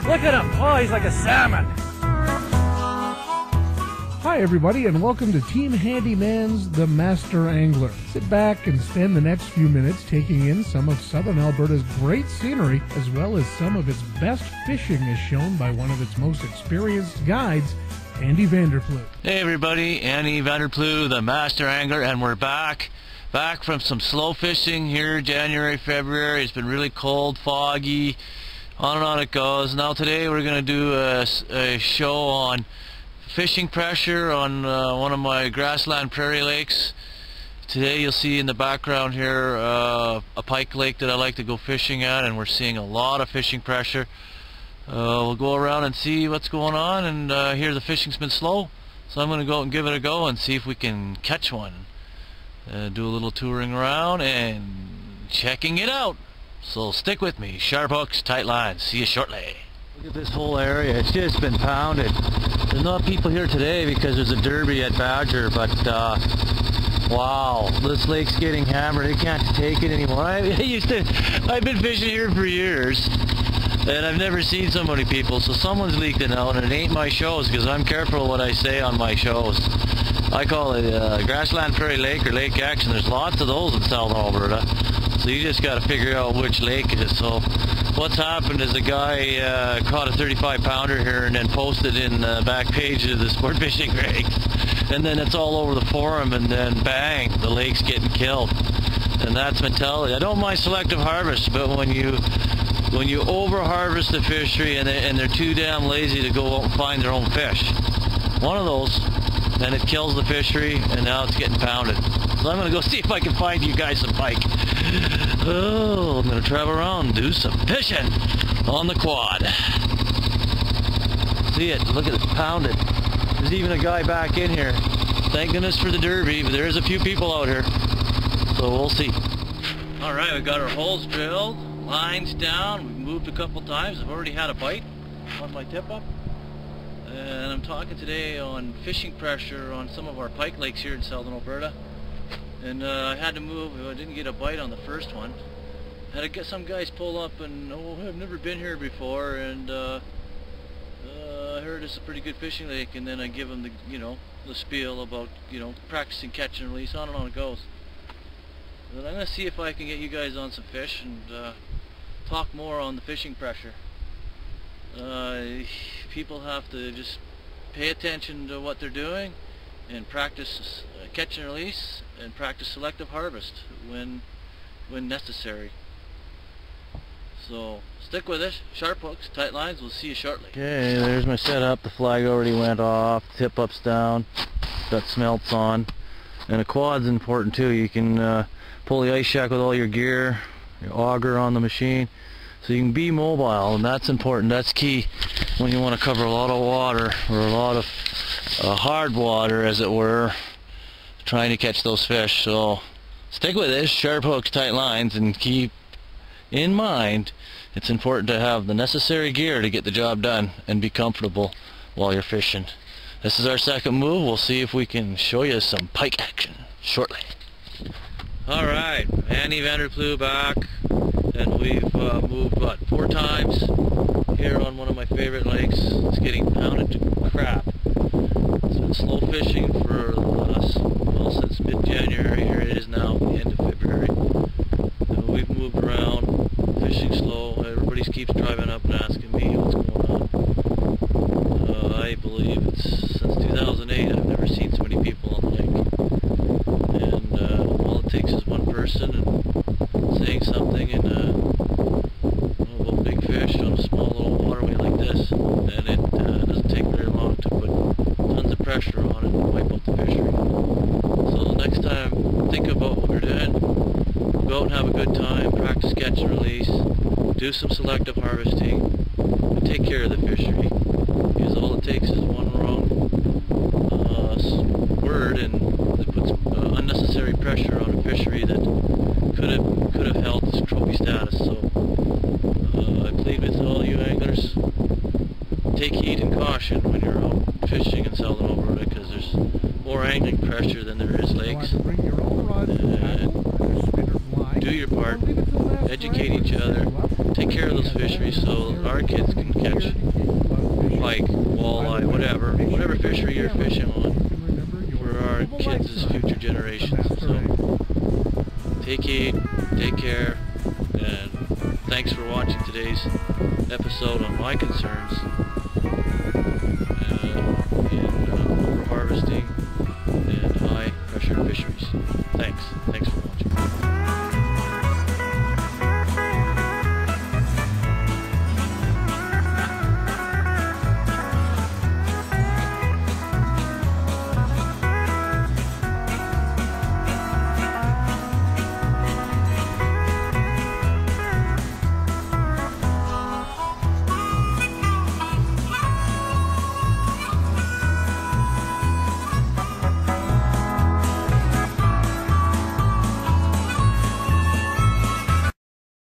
Look at him. Oh, he's like a salmon. Hi everybody, and welcome to Team Handyman's The Master Angler. Sit back and spend the next few minutes taking in some of southern Alberta's great scenery, as well as some of its best fishing as shown by one of its most experienced guides, Andy Vanderploeg. Hey everybody, Andy Vanderploeg, the Master Angler, and we're back from some slow fishing here, January, February. It's been really cold, foggy, on and on it goes. Now today we're going to do a show on fishing pressure on one of my grassland prairie lakes. Today you'll see in the background here a pike lake that I like to go fishing at, and we're seeing a lot of fishing pressure. We'll go around and see what's going on, and here the fishing's been slow, so I'm going to go out and give it a go and see if we can catch one. Do a little touring around and checking it out. So stick with me. Sharp hooks, tight lines. See you shortly. Look at this whole area. It's just been pounded. There's not people here today because there's a derby at Badger, but wow, this lake's getting hammered. They can't take it anymore. I've been fishing here for years, and I've never seen so many people. So someone's leaked it out, and it ain't my shows, because I'm careful what I say on my shows. I call it grassland prairie lake or lake action. There's lots of those in southern Alberta, so you just got to figure out which lake it is. So what's happened is a guy caught a 35-pounder here and then posted in the back page of the sport fishing rigs, and then it's all over the forum, and then bang, the lake's getting killed. And that's mentality. I don't mind selective harvest, but when you over harvest the fishery and they're too damn lazy to go out and find their own fish, one of those, then it kills the fishery, and now it's getting pounded. So I'm going to go see if I can find you guys some pike. Oh, I'm going to travel around and do some fishing on the quad. See it, look at it, pounded. There's even a guy back in here. Thank goodness for the derby, but there's a few people out here. So we'll see. Alright, we've got our holes drilled, lines down, we've moved a couple times. I've already had a bite on my tip up. And I'm talking today on fishing pressure on some of our pike lakes here in southern Alberta. And I had to move. I didn't get a bite on the first one. Had to get some guys pull up, and I've never been here before, and I heard it's a pretty good fishing lake. And then I give them the the spiel about practicing catch and release, on and on it goes. But I'm gonna see if I can get you guys on some fish and talk more on the fishing pressure. People have to just pay attention to what they're doing and practice catch and release, and practice selective harvest when necessary. So stick with it. Sharp hooks, tight lines. We'll see you shortly. Okay, there's my setup. The flag already went off. Tip up's down. Got smelts on. And a quad's important too. You can pull the ice shack with all your gear, your auger on the machine, so you can be mobile, and that's important. That's key when you want to cover a lot of water, or a lot of hard water, as it were, trying to catch those fish. So stick with this. Sharp hooks, tight lines, and keep in mind it's important to have the necessary gear to get the job done and be comfortable while you're fishing. This is our second move. We'll see if we can show you some pike action shortly. Alright, Andy Vanderploeg back, and we've moved what, 4 times here on one of my favorite lakes. It's getting pounded to crap. It's been slow fishing for since mid-January. Here it is now, the end of February. We've moved around, fishing slow. Everybody keeps driving up and asking me what's going on. I believe it's since 2008 I've never seen so many people on the lake. And all it takes is one person and saying something and about big fish on a small little waterway like this, and it doesn't take very long to put tons of pressure on it and wipe out the fishery. So next time, think about what we're doing. Go out and have a good time, practice catch and release, do some selective harvesting, and take care of the fishery. Because all it takes is one wrong word, and it puts unnecessary pressure on a fishery that could have held its trophy status. So I plead with all you anglers, take heed and caution when you're out fishing in southern Alberta, because there's more angling pressure than there is lakes. do your part, educate each other, take care of those fisheries so our kids can catch pike, walleye, whatever fishery you're fishing on for our kids' future generations. So take heed, take care, and thanks for watching today's episode on my concerns.